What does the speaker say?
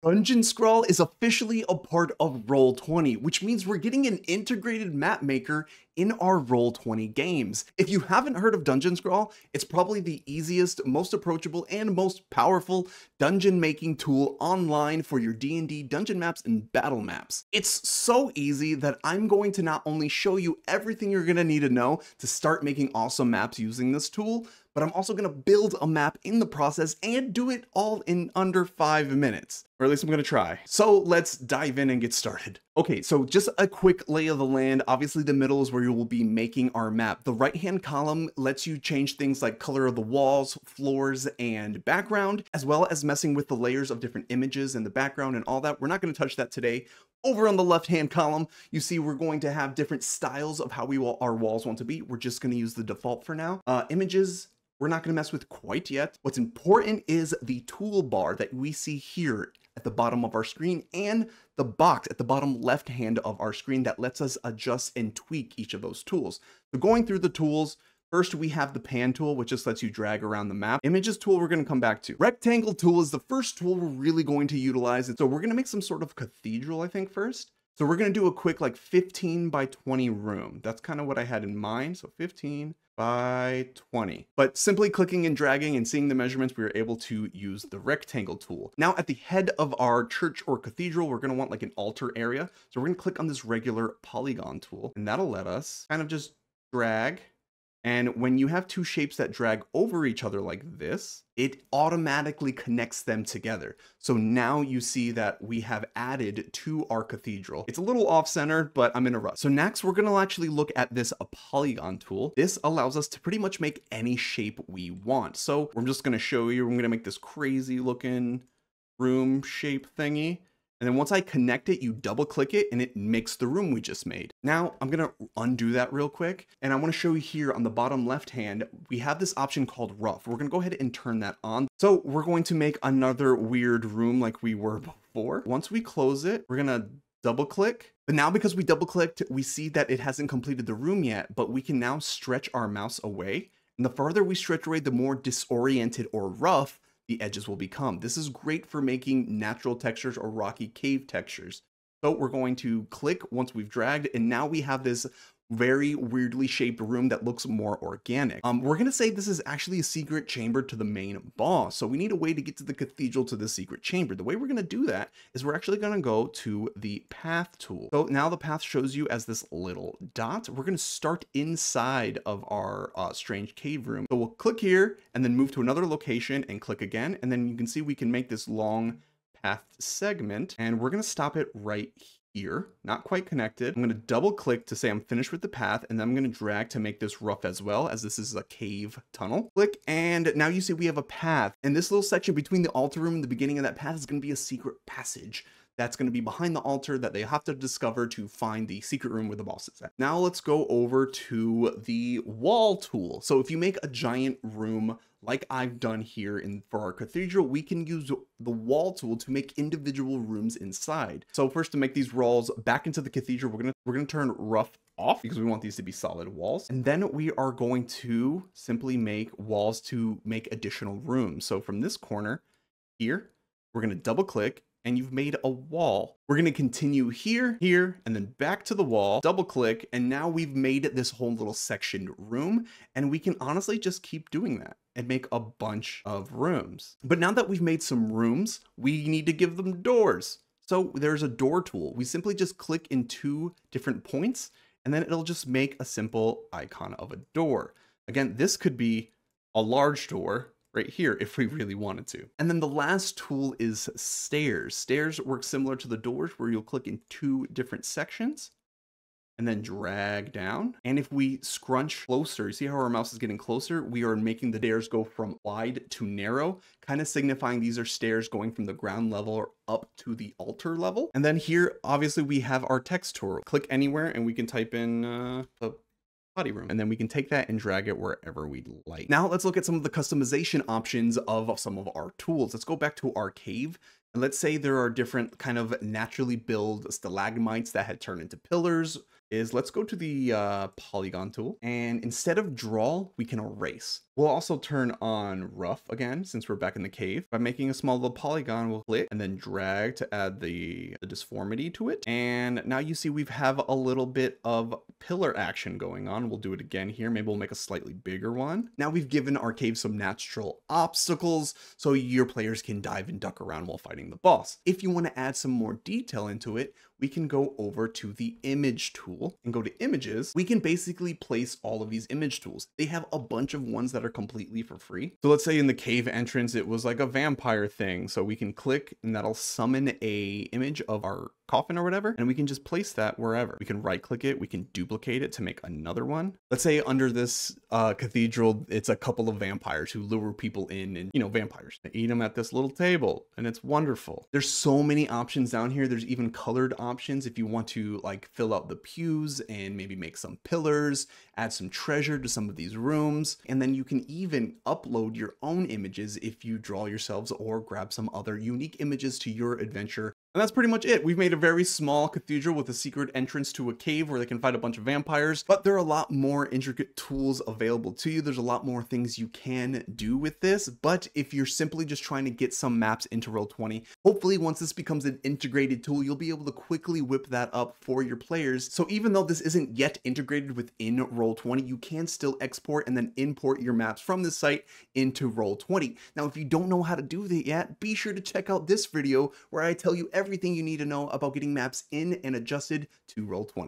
Dungeon Scrawl is officially a part of Roll20, which means we're getting an integrated map maker in our Roll20 games. If you haven't heard of Dungeon Scrawl, it's probably the easiest, most approachable, and most powerful dungeon making tool online for your D&D dungeon maps and battle maps. It's so easy that I'm going to not only show you everything you're going to need to know to start making awesome maps using this tool, but I'm also going to build a map in the process and do it all in under 5 minutes. Or at least I'm going to try. So let's dive in and get started. Okay, so just a quick lay of the land. Obviously the middle is where you will be making our map. The right-hand column lets you change things like color of the walls, floors, and background, as well as messing with the layers of different images in the background and all that. We're not going to touch that today. Over on the left-hand column, you see we're going to have different styles of how our walls want to be. We're just going to use the default for now. Images, we're not going to mess with quite yet. What's important is the toolbar that we see here at the bottom of our screen and the box at the bottom left hand of our screen that lets us adjust and tweak each of those tools. So going through the tools, first we have the pan tool, which just lets you drag around the map. Images tool we're going to come back to. Rectangle tool is the first tool we're really going to utilize. And so we're going to make some sort of cathedral, I think, first. So we're going to do a quick like 15 by 20 room. That's kind of what I had in mind. So 15 by 20. But simply clicking and dragging and seeing the measurements, we were able to use the rectangle tool. Now at the head of our church or cathedral, we're going to want like an altar area. So we're going to click on this regular polygon tool, and that'll let us kind of just drag. And when you have two shapes that drag over each other like this, it automatically connects them together. So now you see that we have added to our cathedral. It's a little off-centered, but I'm in a rush. So next, we're going to actually look at this polygon tool. This allows us to pretty much make any shape we want. So we're just going to show you, I'm going to make this crazy looking room shape thingy. And then once I connect it, you double click it and it makes the room we just made. Now I'm gonna undo that real quick. And I wanna show you here on the bottom left hand, we have this option called rough. We're gonna go ahead and turn that on. So we're going to make another weird room like we were before. Once we close it, we're gonna double click. But now because we double clicked, we see that it hasn't completed the room yet, but we can now stretch our mouse away. And the farther we stretch away, the more disoriented or rough the edges will become. This is great for making natural textures or rocky cave textures. So we're going to click once we've dragged, and now we have this very weirdly shaped room that looks more organic. We're gonna say this is actually a secret chamber to the main boss. So we need a way to get to the cathedral to the secret chamber. The way we're gonna do that is we're actually gonna go to the path tool. So now the path shows you as this little dot. We're gonna start inside of our strange cave room. So we'll click here and then move to another location and click again. And then you can see we can make this long path segment, and we're gonna stop it right here, not quite connected. I'm going to double click to say I'm finished with the path, and then I'm going to drag to make this rough as well, as this is a cave tunnel. Click, and now you see we have a path, and this little section between the altar room and the beginning of that path is going to be a secret passage that's going to be behind the altar that they have to discover to find the secret room where the boss is at. Now let's go over to the wall tool. So if you make a giant room like I've done here for our cathedral, we can use the wall tool to make individual rooms inside. So first, to make these walls back into the cathedral, we're gonna turn rough off because we want these to be solid walls. And then we are going to simply make walls to make additional rooms. So from this corner here, we're gonna double click, and you've made a wall. We're going to continue here, here, and then back to the wall, double click, and now we've made this whole little sectioned room, and we can honestly just keep doing that and make a bunch of rooms. But now that we've made some rooms, we need to give them doors. So there's a door tool. We simply just click in 2 different points, and then it'll just make a simple icon of a door. Again, this could be a large door right here if we really wanted to. And then the last tool is stairs. Stairs work similar to the doors, where you'll click in 2 different sections and then drag down. And if we scrunch closer, you see how our mouse is getting closer? We are making the stairs go from wide to narrow, kind of signifying these are stairs going from the ground level or up to the altar level. And then here, obviously we have our text tool. Click anywhere and we can type in room, and then we can take that and drag it wherever we'd like. Now let's look at some of the customization options of some of our tools. Let's go back to our cave, and let's say there are different kind of naturally built stalagmites that had turned into pillars. Let's go to the polygon tool, and instead of draw, we can erase. We'll also turn on rough again, since we're back in the cave. By making a small little polygon, we'll click and then drag to add the disformity to it. And now you see we have a little bit of pillar action going on. We'll do it again here. Maybe we'll make a slightly bigger one. Now we've given our cave some natural obstacles so your players can dive and duck around while fighting the boss. If you want to add some more detail into it, we can go over to the image tool and go to images. We can basically place all of these image tools. They have a bunch of ones that are completely for free. So let's say in the cave entrance, it was like a vampire thing. So we can click and that'll summon a image of our coffin or whatever, and we can just place that wherever. We can right click it, we can duplicate it to make another one. Let's say under this cathedral, it's a couple of vampires who lure people in, and you know, vampires, they eat them at this little table and it's wonderful. There's so many options down here. There's even colored options if you want to like fill out the pews and maybe make some pillars, add some treasure to some of these rooms. And then you can even upload your own images if you draw yourselves or grab some other unique images to your adventure. And that's pretty much it. We've made a very small cathedral with a secret entrance to a cave where they can fight a bunch of vampires, but there are a lot more intricate tools available to you. There's a lot more things you can do with this, but if you're simply just trying to get some maps into Roll20, hopefully once this becomes an integrated tool, you'll be able to quickly whip that up for your players. So even though this isn't yet integrated within Roll20, you can still export and then import your maps from this site into Roll20. Now, if you don't know how to do that yet, be sure to check out this video where I tell you everything you need to know about getting maps in and adjusted to Roll20.